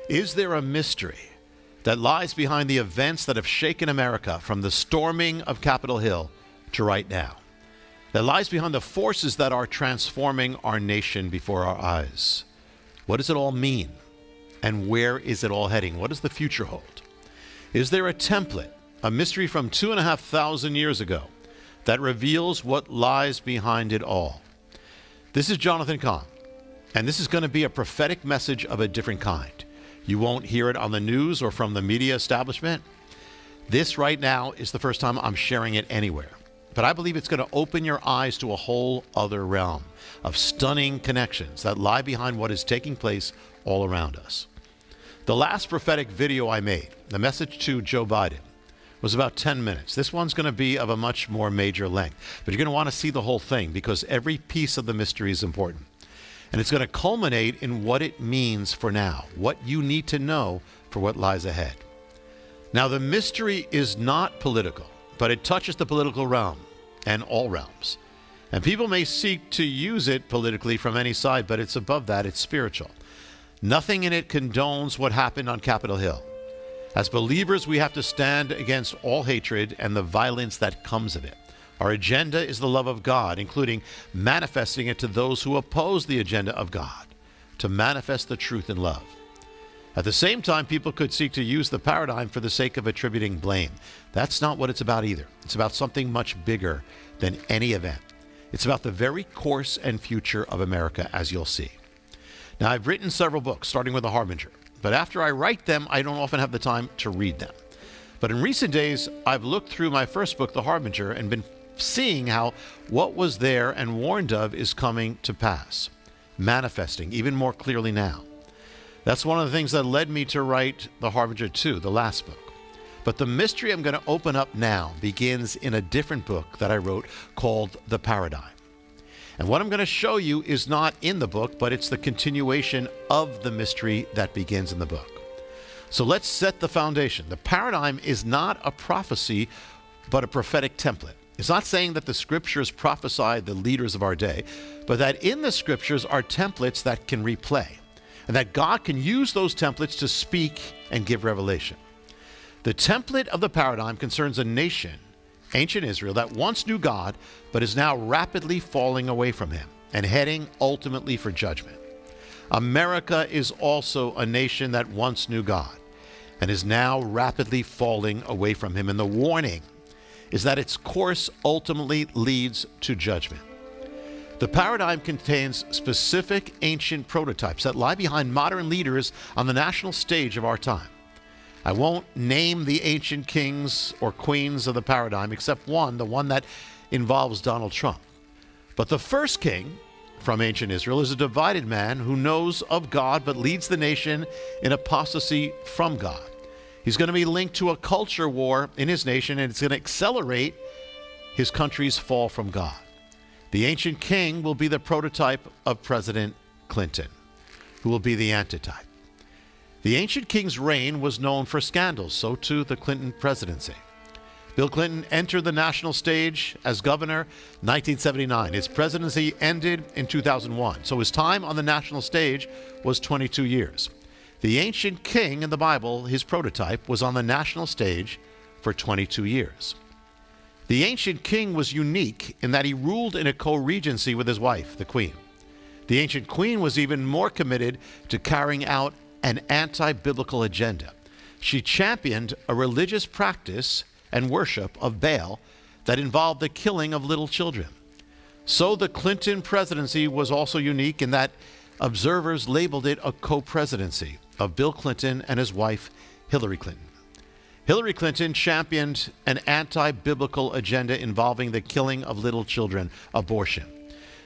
Is there a mystery that lies behind the events that have shaken America from the storming of Capitol Hill to right now? That lies behind the forces that are transforming our nation before our eyes? What does it all mean? And where is it all heading? What does the future hold? Is there a template, a mystery from 2,500 years ago that reveals what lies behind it all? This is Jonathan Cahn, and this is going to be a prophetic message of a different kind. You won't hear it on the news or from the media establishment. This right now is the first time I'm sharing it anywhere. But I believe it's going to open your eyes to a whole other realm of stunning connections that lie behind what is taking place all around us. The last prophetic video I made, the message to Joe Biden, was about 10 minutes. This one's going to be of a much more major length. But you're going to want to see the whole thing because every piece of the mystery is important. And it's going to culminate in what it means for now, what you need to know for what lies ahead. Now, the mystery is not political, but it touches the political realm and all realms. And people may seek to use it politically from any side, but it's above that, it's spiritual. Nothing in it condones what happened on Capitol Hill. As believers, we have to stand against all hatred and the violence that comes of it. Our agenda is the love of God, including manifesting it to those who oppose the agenda of God, to manifest the truth in love. At the same time, people could seek to use the paradigm for the sake of attributing blame. That's not what it's about either. It's about something much bigger than any event. It's about the very course and future of America, as you'll see. Now, I've written several books, starting with The Harbinger, but after I write them, I don't often have the time to read them. But in recent days, I've looked through my first book, The Harbinger, and been seeing how what was there and warned of is coming to pass, manifesting even more clearly now. That's one of the things that led me to write The Harbinger 2, the last book. But the mystery I'm going to open up now begins in a different book that I wrote called The Paradigm. And what I'm going to show you is not in the book, but it's the continuation of the mystery that begins in the book. So let's set the foundation. The paradigm is not a prophecy, but a prophetic template. It's not saying that the scriptures prophesy the leaders of our day, but that in the scriptures are templates that can replay, and that God can use those templates to speak and give revelation. The template of the paradigm concerns a nation, ancient Israel, that once knew God, but is now rapidly falling away from him and heading ultimately for judgment. America is also a nation that once knew God and is now rapidly falling away from him, and the warning is that its course ultimately leads to judgment. The paradigm contains specific ancient prototypes that lie behind modern leaders on the national stage of our time. I won't name the ancient kings or queens of the paradigm except one, the one that involves Donald Trump. But the first king from ancient Israel is a divided man who knows of God but leads the nation in apostasy from God. He's going to be linked to a culture war in his nation, and it's going to accelerate his country's fall from God. The ancient king will be the prototype of President Clinton, who will be the antitype. The ancient king's reign was known for scandals, so too the Clinton presidency. Bill Clinton entered the national stage as governor in 1979. His presidency ended in 2001, so his time on the national stage was 22 years. The ancient king in the Bible, his prototype, was on the national stage for 22 years. The ancient king was unique in that he ruled in a co-regency with his wife, the queen. The ancient queen was even more committed to carrying out an anti-biblical agenda. She championed a religious practice and worship of Baal that involved the killing of little children. So the Clinton presidency was also unique in that observers labeled it a co-presidency of Bill Clinton and his wife, Hillary Clinton. Hillary Clinton championed an anti-biblical agenda involving the killing of little children, abortion.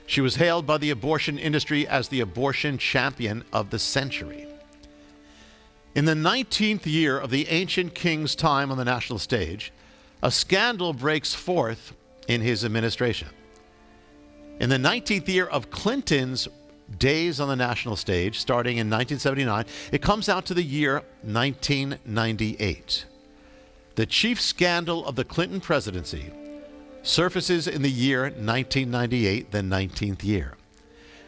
She was hailed by the abortion industry as the abortion champion of the century. In the 19th year of the ancient king's time on the national stage, a scandal breaks forth in his administration. In the 19th year of Clinton's days on the national stage, starting in 1979, it comes out to the year 1998. The chief scandal of the Clinton presidency surfaces in the year 1998, the 19th year.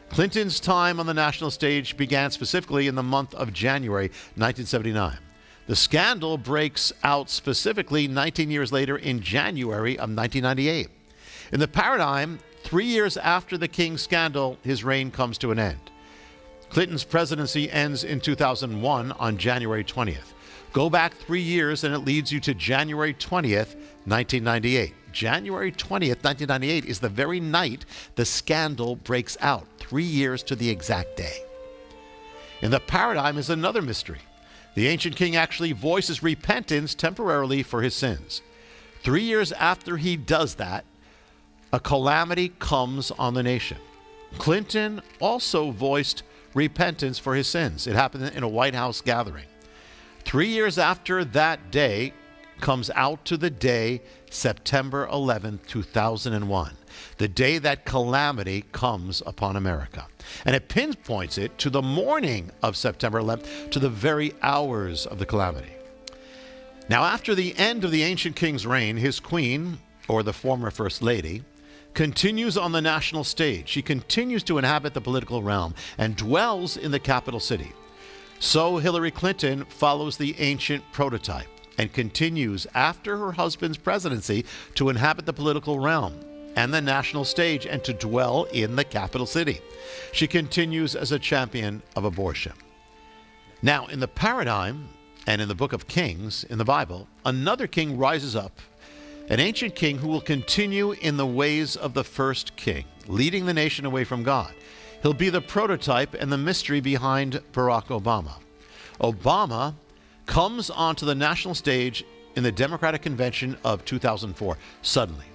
Clinton's time on the national stage began specifically in the month of January 1979. The scandal breaks out specifically 19 years later in January of 1998. In the paradigm, 3 years after the King scandal, his reign comes to an end. Clinton's presidency ends in 2001 on January 20th. Go back 3 years and it leads you to January 20th, 1998. January 20th, 1998 is the very night the scandal breaks out, 3 years to the exact day. In the paradigm is another mystery. The ancient king actually voices repentance temporarily for his sins. 3 years after he does that, a calamity comes on the nation. Clinton also voiced repentance for his sins. It happened in a White House gathering. 3 years after that day comes out to the day September 11, 2001, the day that calamity comes upon America. And it pinpoints it to the morning of September 11th, to the very hours of the calamity. Now, after the end of the ancient king's reign, his queen, or the former first lady, continues on the national stage. She continues to inhabit the political realm and dwells in the capital city. So Hillary Clinton follows the ancient prototype and continues after her husband's presidency to inhabit the political realm and the national stage and to dwell in the capital city. She continues as a champion of abortion. Now, in the paradigm and in the book of Kings in the Bible, another king rises up, an ancient king who will continue in the ways of the first king, leading the nation away from God. He'll be the prototype and the mystery behind Barack Obama. Obama comes onto the national stage in the Democratic Convention of 2004, suddenly.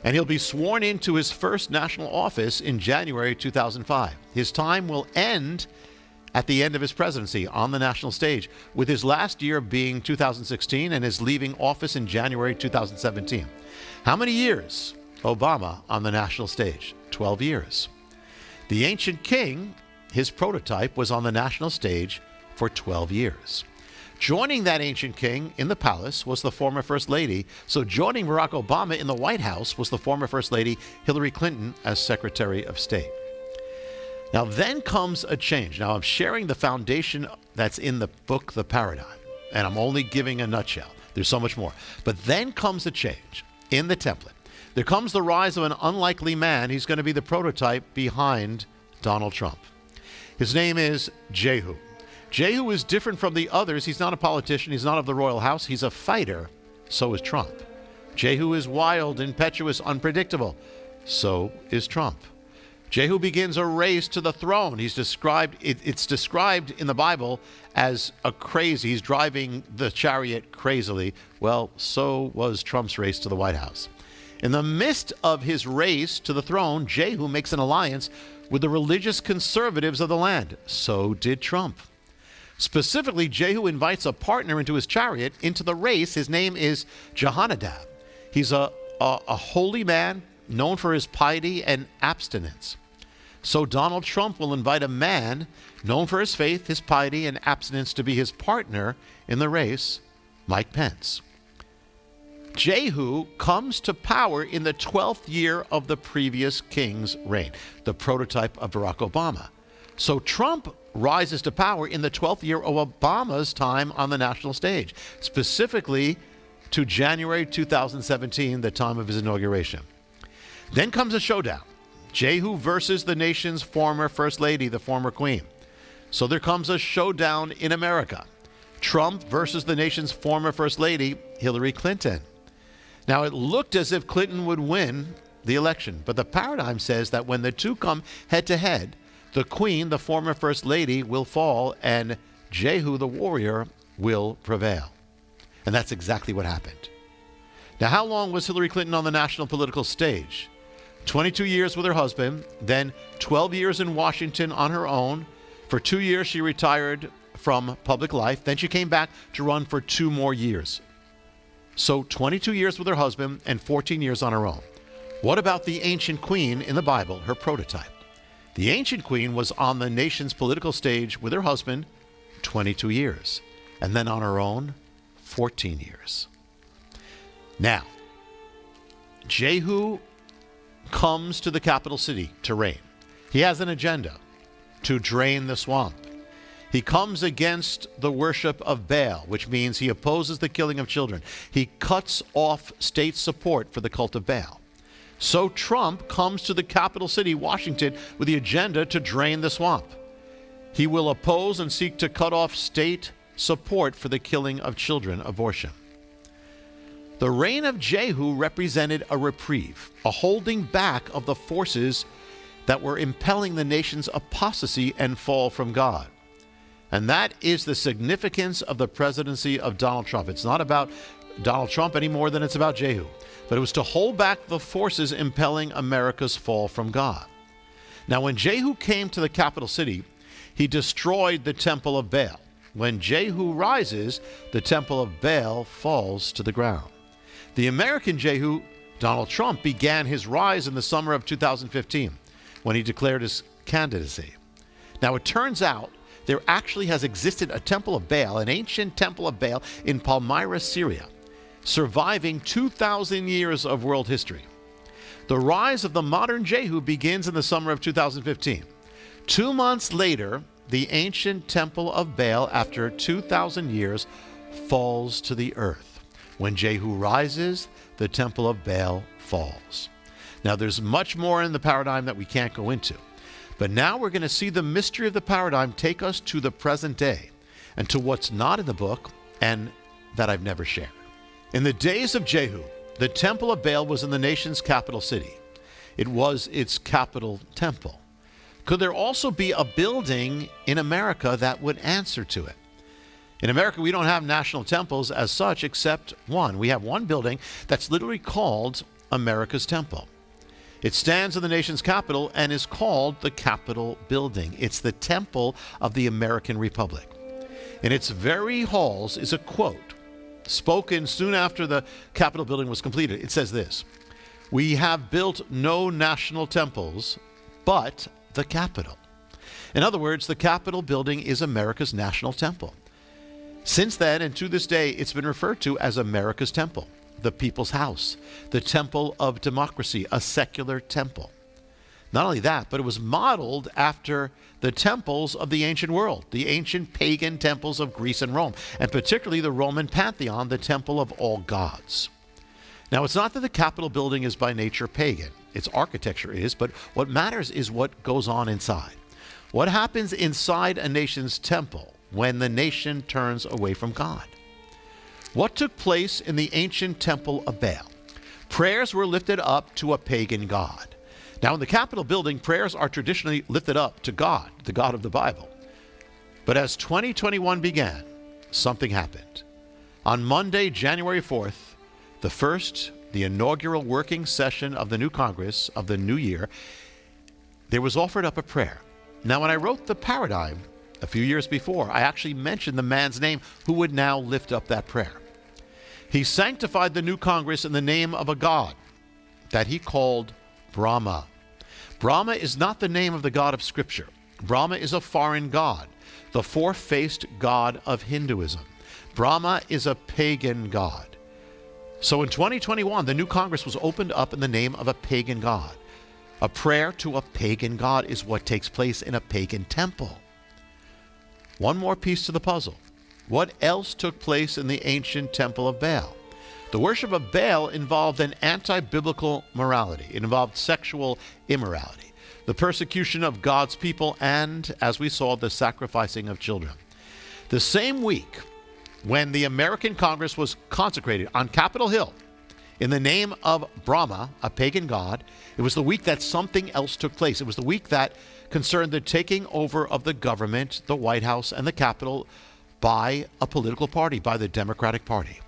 And he'll be sworn into his first national office in January 2005. His time will end at the end of his presidency on the national stage, with his last year being 2016 and his leaving office in January 2017. How many years? Obama on the national stage? 12 years. The ancient king, his prototype, was on the national stage for 12 years. Joining that ancient king in the palace was the former First Lady. So joining Barack Obama in the White House was the former First Lady Hillary Clinton as Secretary of State. Now then comes a change. Now I'm sharing the foundation that's in the book, The Paradigm, and I'm only giving a nutshell. There's so much more. But then comes a change in the template. There comes the rise of an unlikely man. He's going to be the prototype behind Donald Trump. His name is Jehu. Jehu is different from the others. He's not a politician. He's not of the royal house. He's a fighter. So is Trump. Jehu is wild, impetuous, unpredictable. So is Trump. Jehu begins a race to the throne. It's described in the Bible as a crazy. He's driving the chariot crazily. Well, so was Trump's race to the White House. In the midst of his race to the throne, Jehu makes an alliance with the religious conservatives of the land. So did Trump. Specifically, Jehu invites a partner into his chariot into the race. His name is Jehonadab. He's a holy man known for his piety and abstinence. So Donald Trump will invite a man known for his faith, his piety, and abstinence to be his partner in the race, Mike Pence. Jehu comes to power in the 12th year of the previous king's reign, the prototype of Barack Obama. So Trump rises to power in the 12th year of Obama's time on the national stage, specifically to January 2017, the time of his inauguration. Then comes a showdown. Jehu versus the nation's former First Lady, the former Queen. So there comes a showdown in America. Trump versus the nation's former First Lady, Hillary Clinton. Now, it looked as if Clinton would win the election, but the paradigm says that when the two come head-to-head, the Queen, the former First Lady, will fall, and Jehu, the warrior, will prevail. And that's exactly what happened. Now, how long was Hillary Clinton on the national political stage? 22 years with her husband, then 12 years in Washington on her own. For 2 years, she retired from public life. Then she came back to run for 2 more years. So 22 years with her husband and 14 years on her own. What about the ancient queen in the Bible, her prototype? The ancient queen was on the nation's political stage with her husband 22 years, and then on her own 14 years. Now, Jehu comes to the capital city to reign. He has an agenda to drain the swamp. He comes against the worship of Baal, which means he opposes the killing of children. He cuts off state support for the cult of Baal. So Trump comes to the capital city, Washington, with the agenda to drain the swamp. He will oppose and seek to cut off state support for the killing of children, abortion. The reign of Jehu represented a reprieve, a holding back of the forces that were impelling the nation's apostasy and fall from God. And that is the significance of the presidency of Donald Trump. It's not about Donald Trump any more than it's about Jehu. But it was to hold back the forces impelling America's fall from God. Now, when Jehu came to the capital city, he destroyed the temple of Baal. When Jehu rises, the temple of Baal falls to the ground. The American Jehu, Donald Trump, began his rise in the summer of 2015 when he declared his candidacy. Now, it turns out there actually has existed a temple of Baal, an ancient temple of Baal in Palmyra, Syria, surviving 2,000 years of world history. The rise of the modern Jehu begins in the summer of 2015. 2 months later, the ancient temple of Baal, after 2,000 years, falls to the earth. When Jehu rises, the temple of Baal falls. Now, there's much more in the paradigm that we can't go into. But now we're going to see the mystery of the paradigm take us to the present day and to what's not in the book and that I've never shared. In the days of Jehu, the temple of Baal was in the nation's capital city. It was its capital temple. Could there also be a building in America that would answer to it? In America, we don't have national temples as such except one. We have one building that's literally called America's Temple. It stands in the nation's capital and is called the Capitol Building. It's the temple of the American Republic. In its very halls is a quote spoken soon after the Capitol Building was completed. It says this: "We have built no national temples, but the Capitol." In other words, the Capitol Building is America's national temple. Since then, and to this day, it's been referred to as America's Temple, the people's house, the temple of democracy, a secular temple. Not only that, but it was modeled after the temples of the ancient world, the ancient pagan temples of Greece and Rome, and particularly the Roman pantheon, the temple of all gods. Now, it's not that the Capitol Building is by nature pagan. Its architecture is, but what matters is what goes on inside. What happens inside a nation's temple when the nation turns away from God? What took place in the ancient temple of Baal? Prayers were lifted up to a pagan god. Now, in the Capitol Building, prayers are traditionally lifted up to God, the God of the Bible. But as 2021 began, something happened. On Monday, January 4th, the inaugural working session of the new Congress of the new year, there was offered up a prayer. Now, when I wrote the paradigm a few years before, I actually mentioned the man's name who would now lift up that prayer. He sanctified the new Congress in the name of a god that he called Brahma. Brahma is not the name of the God of Scripture. Brahma is a foreign god, the four-faced god of Hinduism. Brahma is a pagan god. So in 2021, the new Congress was opened up in the name of a pagan god. A prayer to a pagan god is what takes place in a pagan temple. One more piece to the puzzle. What else took place in the ancient temple of Baal? The worship of Baal involved an anti-biblical morality. It involved sexual immorality, the persecution of God's people, and, as we saw, the sacrificing of children. The same week when the American Congress was consecrated on Capitol Hill in the name of Brahma, a pagan god, it was the week that something else took place. It was the week that concerned the taking over of the government, the White House, and the Capitol by a political party, by the Democratic Party.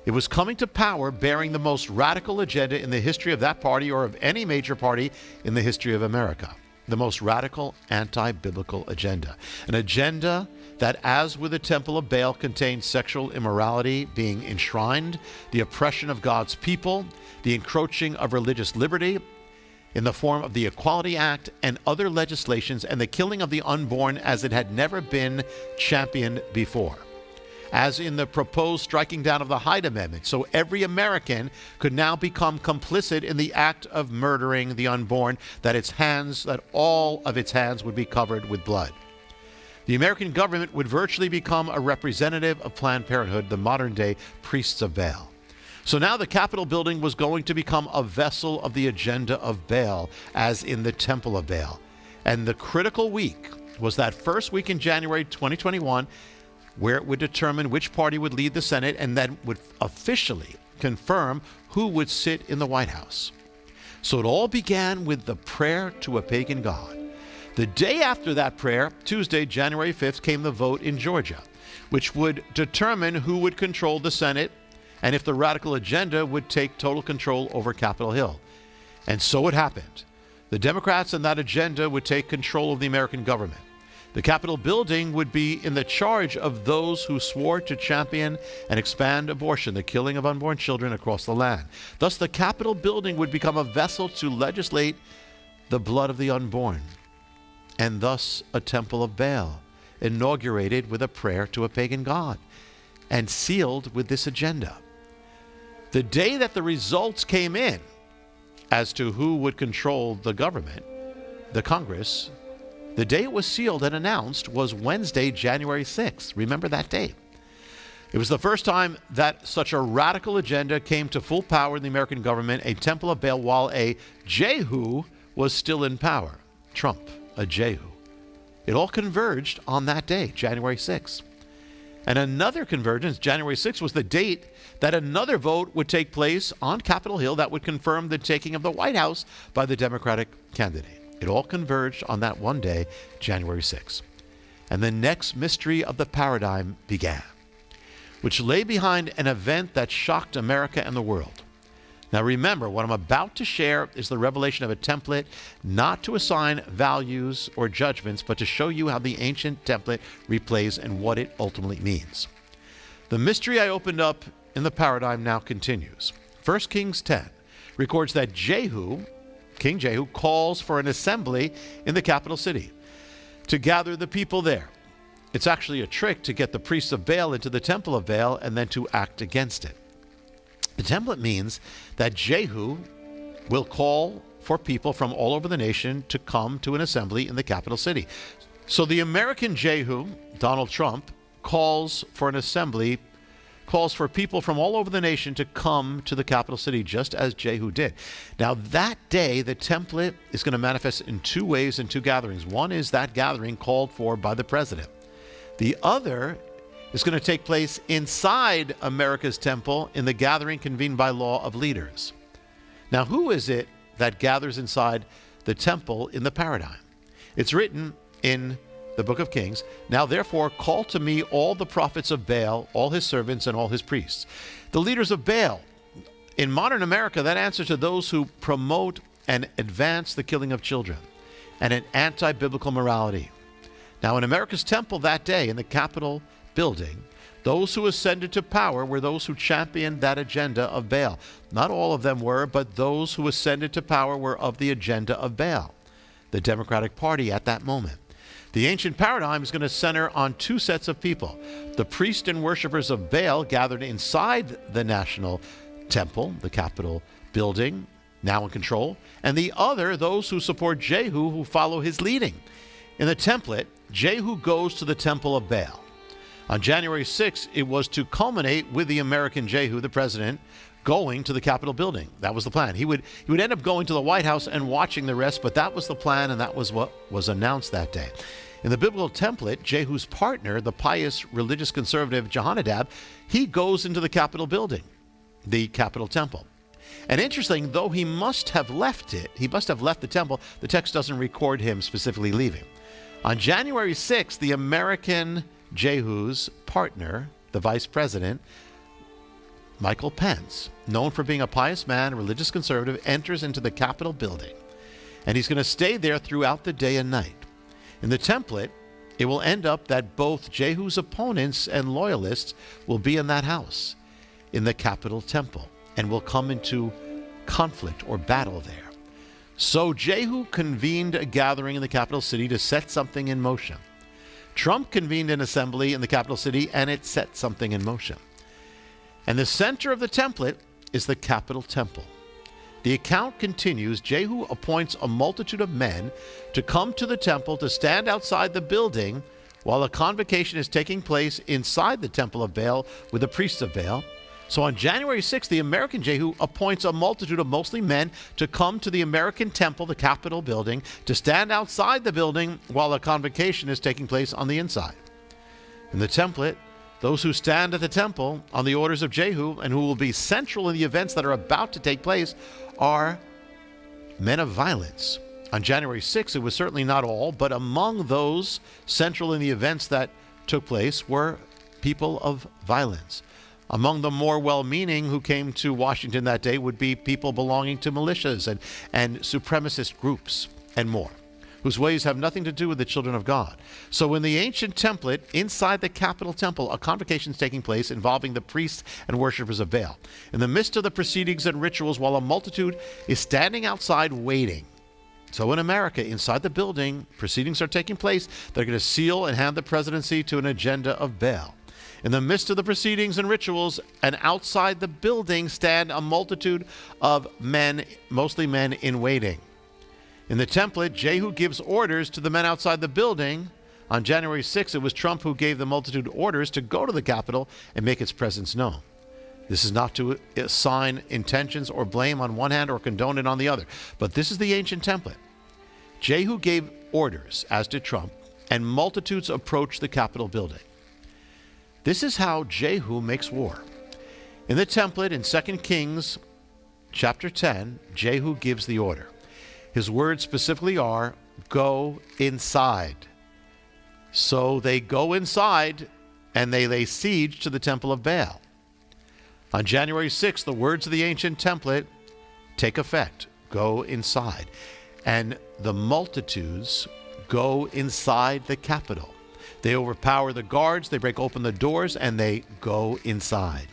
It was coming to power bearing the most radical agenda in the history of that party or of any major party in the history of America. The most radical anti-biblical agenda. An agenda that, as with the Temple of Baal, contained sexual immorality being enshrined, the oppression of God's people, the encroaching of religious liberty in the form of the Equality Act and other legislations, and the killing of the unborn as it had never been championed before. as in the proposed striking down of the Hyde Amendment. So every American could now become complicit in the act of murdering the unborn, that all of its hands would be covered with blood. The American government would virtually become a representative of Planned Parenthood, the modern-day priests of Baal. So now the Capitol building was going to become a vessel of the agenda of Baal, as in the Temple of Baal. And the critical week was that first week in January 2021, where it would determine which party would lead the Senate and then would officially confirm who would sit in the White House. So it all began with the prayer to a pagan god. The day after that prayer, Tuesday, January 5th, came the vote in Georgia, which would determine who would control the Senate and if the radical agenda would take total control over Capitol Hill. And so it happened. The Democrats and that agenda would take control of the American government. The Capitol building would be in the charge of those who swore to champion and expand abortion, the killing of unborn children across the land. Thus, the Capitol building would become a vessel to legislate the blood of the unborn, and thus a temple of Baal, inaugurated with a prayer to a pagan god, and sealed with this agenda. The day that the results came in as to who would control the government, the Congress, the day it was sealed and announced was Wednesday, January 6th. Remember that date. It was the first time that such a radical agenda came to full power in the American government, a temple of Baal, while a Jehu was still in power. Trump, a Jehu. It all converged on that day, January 6th. And another convergence, January 6th, was the date that another vote would take place on Capitol Hill that would confirm the taking of the White House by the Democratic candidate. It all converged on that one day, January 6th. And the next mystery of the paradigm began, which lay behind an event that shocked America and the world. Now remember, what I'm about to share is the revelation of a template, not to assign values or judgments, but to show you how the ancient template replays and what it ultimately means. The mystery I opened up in the paradigm now continues. 1 Kings 10 records that King Jehu, calls for an assembly in the capital city to gather the people there. It's actually a trick to get the priests of Baal into the temple of Baal and then to act against it. The template means that Jehu will call for people from all over the nation to come to an assembly in the capital city. So the American Jehu, Donald Trump, calls for an assembly, calls for people from all over the nation to come to the capital city, just as Jehu did. Now that day, the template is going to manifest in two ways in two gatherings. One is that gathering called for by the president. The other is going to take place inside America's temple in the gathering convened by law of leaders. Now, who is it that gathers inside the temple in the paradigm? It's written in the book of Kings, "Now therefore call to me all the prophets of Baal, all his servants and all his priests." The leaders of Baal. In modern America, that answers to those who promote and advance the killing of children and an anti-biblical morality. Now in America's temple that day, in the Capitol building, those who ascended to power were those who championed that agenda of Baal. Not all of them were, but those who ascended to power were of the agenda of Baal, the Democratic Party at that moment. The ancient paradigm is going to center on two sets of people. The priests and worshipers of Baal gathered inside the national temple, the Capitol building, now in control, and the other, those who support Jehu, who follow his leading. In the template, Jehu goes to the temple of Baal. On January 6th, it was to culminate with the American Jehu, the president, going to the Capitol building. That was the plan. He would end up going to the White House and watching the rest, but that was the plan, and that was what was announced that day. In the biblical template, Jehu's partner, the pious religious conservative Jehonadab, he goes into the Capitol building, the Capitol temple. And interesting, though he must have left the temple, the text doesn't record him specifically leaving. On January 6th, the American Jehu's partner, the vice president, Michael Pence, known for being a pious man, religious conservative, enters into the Capitol building. And he's going to stay there throughout the day and night. In the template, it will end up that both Jehu's opponents and loyalists will be in that house, in the Capitol temple, and will come into conflict or battle there. So Jehu convened a gathering in the capital city to set something in motion. Trump convened an assembly in the capital city, and it set something in motion. And the center of the template is the Capitol Temple. The account continues, Jehu appoints a multitude of men to come to the temple to stand outside the building while a convocation is taking place inside the temple of Baal with the priests of Baal. So on January 6th, the American Jehu appoints a multitude of mostly men to come to the American temple, the Capitol building, to stand outside the building while a convocation is taking place on the inside. In the template, those who stand at the temple on the orders of Jehu and who will be central in the events that are about to take place are men of violence. On January 6th, it was certainly not all, but among those central in the events that took place were people of violence. Among the more well-meaning who came to Washington that day would be people belonging to militias and supremacist groups and more, whose ways have nothing to do with the children of God. So in the ancient template, inside the Capitol Temple, a convocation is taking place involving the priests and worshipers of Baal. In the midst of the proceedings and rituals, while a multitude is standing outside waiting. So in America, inside the building, proceedings are taking place. They're going to seal and hand the presidency to an agenda of Baal. In the midst of the proceedings and rituals, and outside the building stand a multitude of men, mostly men in waiting. In the template, Jehu gives orders to the men outside the building. On January 6th, it was Trump who gave the multitude orders to go to the Capitol and make its presence known. This is not to assign intentions or blame on one hand or condone it on the other. But this is the ancient template. Jehu gave orders, as did Trump, and multitudes approached the Capitol building. This is how Jehu makes war. In the template in 2 Kings chapter 10, Jehu gives the order. His words specifically are, go inside. So they go inside and they lay siege to the temple of Baal. On January 6th, the words of the ancient template take effect. Go inside. And the multitudes go inside the Capitol. They overpower the guards, they break open the doors, and they go inside.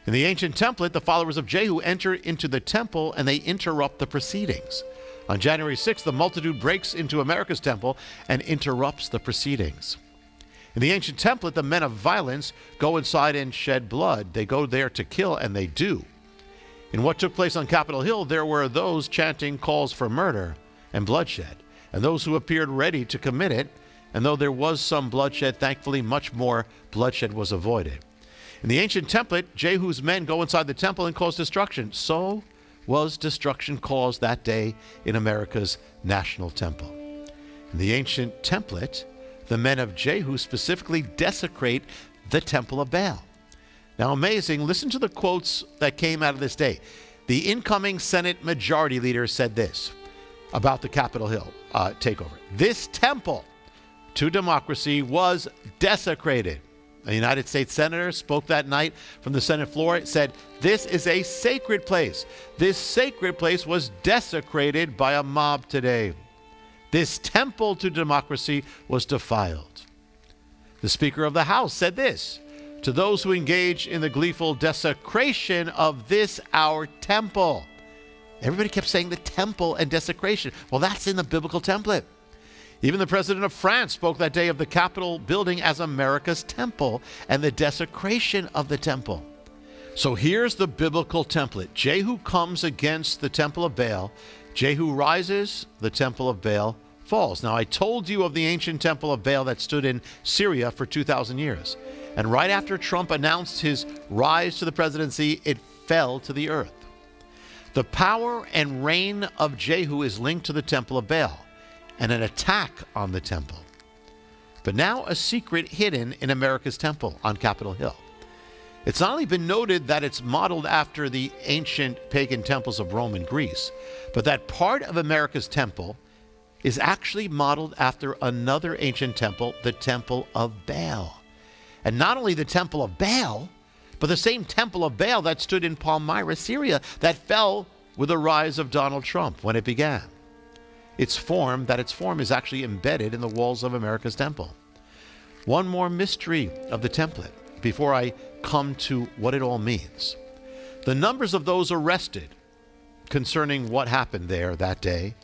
In the ancient template, the followers of Jehu enter into the temple and they interrupt the proceedings. On January 6th, the multitude breaks into America's temple and interrupts the proceedings. In the ancient template, the men of violence go inside and shed blood. They go there to kill, and they do. In what took place on Capitol Hill, there were those chanting calls for murder and bloodshed, and those who appeared ready to commit it. And though there was some bloodshed, thankfully much more bloodshed was avoided. In the ancient template, Jehu's men go inside the temple and cause destruction. So was destruction caused that day in America's national temple. In the ancient template, the men of Jehu specifically desecrate the temple of Baal. Now, amazing, listen to the quotes that came out of this day. The incoming Senate Majority Leader said this about the Capitol Hill takeover. This temple to democracy was desecrated. A United States Senator spoke that night from the Senate floor. It said, this is a sacred place. This sacred place was desecrated by a mob today. This temple to democracy was defiled. The Speaker of the House said this, to those who engage in the gleeful desecration of this our temple. Everybody kept saying the temple and desecration. Well, that's in the biblical template. Even the president of France spoke that day of the Capitol building as America's temple and the desecration of the temple. So here's the biblical template. Jehu comes against the temple of Baal. Jehu rises, the temple of Baal falls. Now, I told you of the ancient temple of Baal that stood in Syria for 2,000 years. And right after Trump announced his rise to the presidency, it fell to the earth. The power and reign of Jehu is linked to the temple of Baal and an attack on the temple. But now a secret hidden in America's temple on Capitol Hill. It's not only been noted that it's modeled after the ancient pagan temples of Rome and Greece, but that part of America's temple is actually modeled after another ancient temple, the Temple of Baal. And not only the Temple of Baal, but the same Temple of Baal that stood in Palmyra, Syria, that fell with the rise of Donald Trump when it began. Its form is actually embedded in the walls of America's temple. One more mystery of the template before I come to what it all means. The numbers of those arrested concerning what happened there that day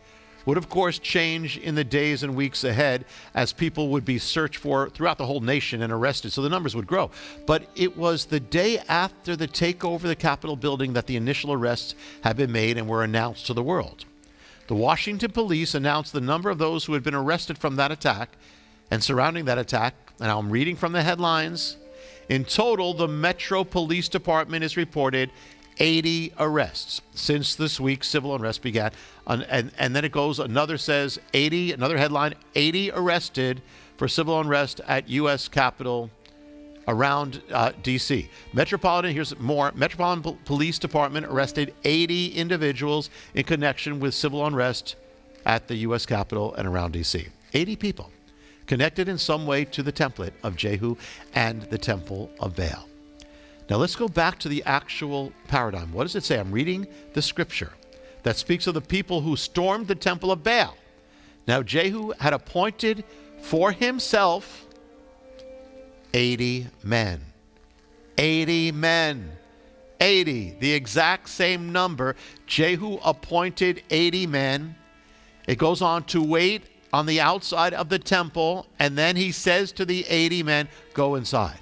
would of course change in the days and weeks ahead as people would be searched for throughout the whole nation and arrested, so the numbers would grow. But it was the day after the takeover of the Capitol building that the initial arrests had been made and were announced to the world. The Washington police announced the number of those who had been arrested from that attack and surrounding that attack, and I'm reading from the headlines. In total, the Metro Police Department has reported 80 arrests since this week's civil unrest began. And then it goes, another says 80, another headline, 80 arrested for civil unrest at U.S. Capitol around D.C. Here's more. Metropolitan Police Department arrested 80 individuals in connection with civil unrest at the U.S. Capitol and around D.C. 80 people connected in some way to the template of Jehu and the temple of Baal. Now let's go back to the actual paradigm. What does it say? I'm reading the scripture that speaks of the people who stormed the temple of Baal. Now Jehu had appointed for himself 80 men. 80 men. 80, the exact same number. Jehu appointed 80 men. It goes on to wait on the outside of the temple, and then he says to the 80 men, go inside.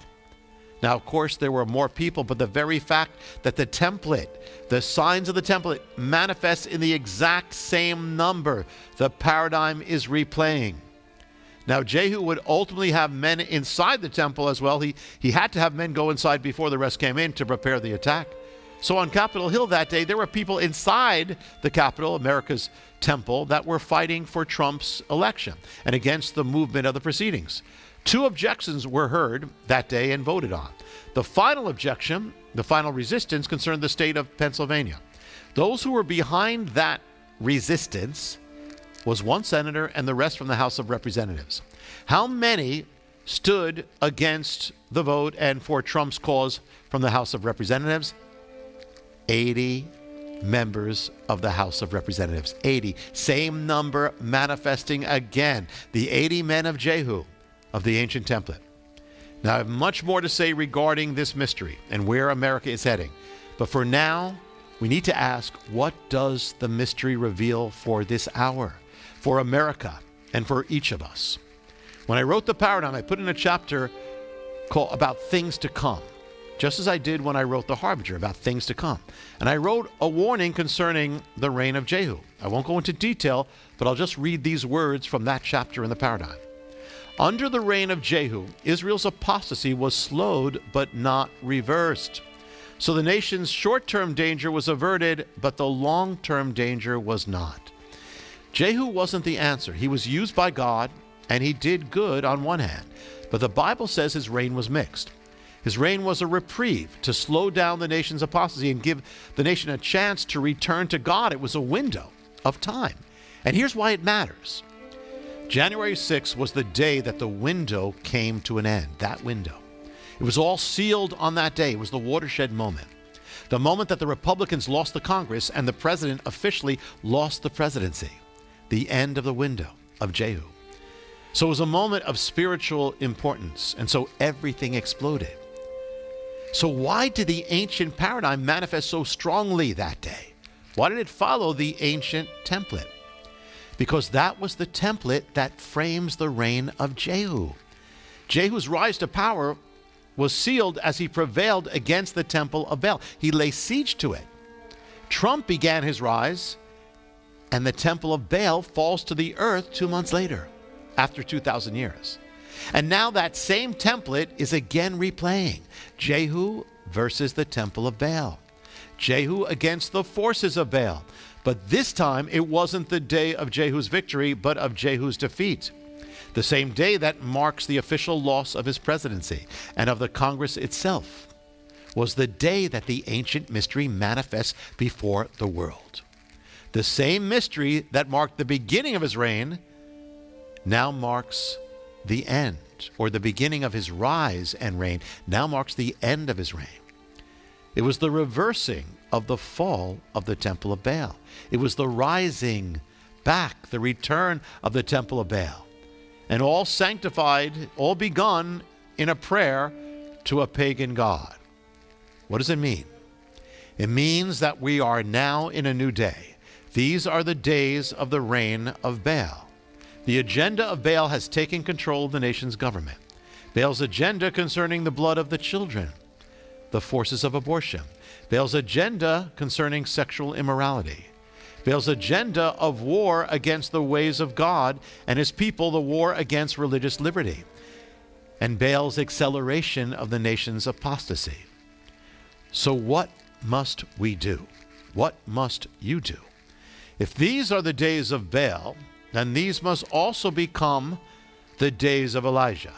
Now, of course, there were more people, but the very fact that the template, the signs of the template manifest in the exact same number, the paradigm is replaying. Now, Jehu would ultimately have men inside the temple as well. He had to have men go inside before the rest came in to prepare the attack. So on Capitol Hill that day, there were people inside the Capitol, America's temple, that were fighting for Trump's election and against the movement of the proceedings. 2 objections were heard that day and voted on. The final objection, the final resistance, concerned the state of Pennsylvania. Those who were behind that resistance was 1 senator and the rest from the House of Representatives. How many stood against the vote and for Trump's cause from the House of Representatives? 80 members of the House of Representatives. 80. Same number manifesting again. The 80 men of Jehu of the ancient template. Now, I have much more to say regarding this mystery and where America is heading. But for now, we need to ask, what does the mystery reveal for this hour, for America, and for each of us? When I wrote the paradigm, I put in a chapter called about things to come, just as I did when I wrote the Harbinger, about things to come. And I wrote a warning concerning the reign of Jehu. I won't go into detail, but I'll just read these words from that chapter in the paradigm. Under the reign of Jehu, Israel's apostasy was slowed but not reversed. So the nation's short-term danger was averted, but the long-term danger was not. Jehu wasn't the answer. He was used by God, and he did good on one hand. But the Bible says his reign was mixed. His reign was a reprieve to slow down the nation's apostasy and give the nation a chance to return to God. It was a window of time. And here's why it matters. January 6th was the day that the window came to an end, that window. It was all sealed on that day. It was the watershed moment. The moment that the Republicans lost the Congress and the president officially lost the presidency. The end of the window of Jehu. So it was a moment of spiritual importance, and so everything exploded. So why did the ancient paradigm manifest so strongly that day? Why did it follow the ancient template? Because that was the template that frames the reign of Jehu. Jehu's rise to power was sealed as he prevailed against the temple of Baal. He laid siege to it. Trump began his rise, and the temple of Baal falls to the earth 2 months later, after 2,000 years. And now that same template is again replaying. Jehu versus the temple of Baal. Jehu against the forces of Baal. But this time, it wasn't the day of Jehu's victory, but of Jehu's defeat. The same day that marks the official loss of his presidency and of the Congress itself was the day that the ancient mystery manifests before the world. The same mystery that marked the beginning of his reign now marks the end, or the beginning of his rise and reign now marks the end of his reign. It was the reversing of the fall of the temple of Baal. It was the rising back, the return of the temple of Baal. And all sanctified, all begun in a prayer to a pagan god. What does it mean? It means that we are now in a new day. These are the days of the reign of Baal. The agenda of Baal has taken control of the nation's government. Baal's agenda concerning the blood of the children, the forces of abortion. Baal's agenda concerning sexual immorality. Baal's agenda of war against the ways of God and his people, the war against religious liberty. And Baal's acceleration of the nation's apostasy. So what must we do? What must you do? If these are the days of Baal, then these must also become the days of Elijah.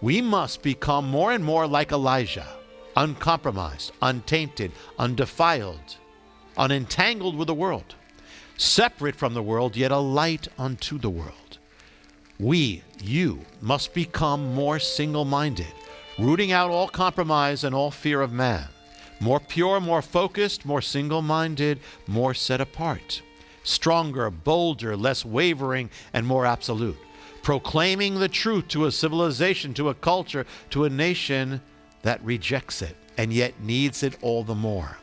We must become more and more like Elijah, uncompromised, untainted, undefiled, unentangled with the world, separate from the world, yet a light unto the world. You must become more single-minded, rooting out all compromise and all fear of man, more pure, more focused, more single-minded, more set apart, stronger, bolder, less wavering, and more absolute, proclaiming the truth to a civilization, to a culture, to a nation that rejects it and yet needs it all the more.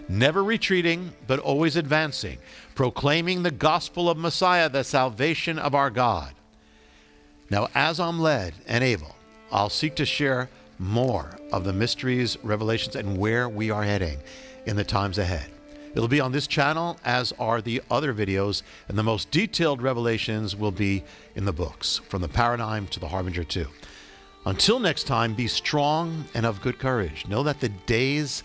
Never retreating, but always advancing, proclaiming the gospel of Messiah, the salvation of our God. Now, as I'm led and able, I'll seek to share more of the mysteries, revelations, and where we are heading in the times ahead. It'll be on this channel, as are the other videos, and the most detailed revelations will be in the books, from the Paradigm to the Harbinger 2. Until next time, be strong and of good courage. Know that the days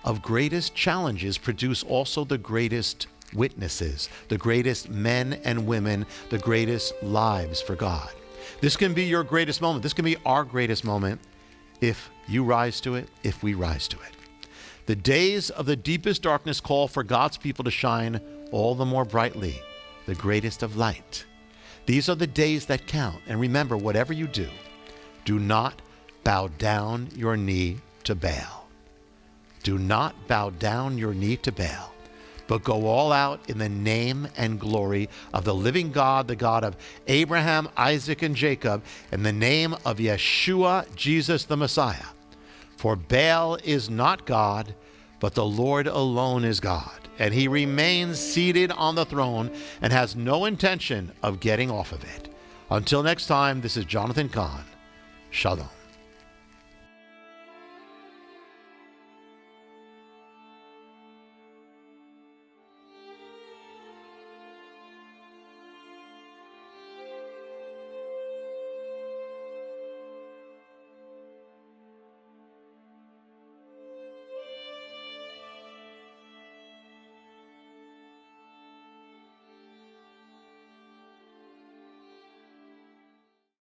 of greatest challenges produce also the greatest witnesses, the greatest men and women, the greatest lives for God. This can be your greatest moment. This can be our greatest moment if you rise to it, if we rise to it. The days of the deepest darkness call for God's people to shine all the more brightly, the greatest of light. These are the days that count. And remember, whatever you do, do not bow down your knee to Baal. Do not bow down your knee to Baal, but go all out in the name and glory of the living God, the God of Abraham, Isaac, and Jacob, in the name of Yeshua, Jesus the Messiah. For Baal is not God, but the Lord alone is God, and he remains seated on the throne and has no intention of getting off of it. Until next time, this is Jonathan Cahn. Shalom.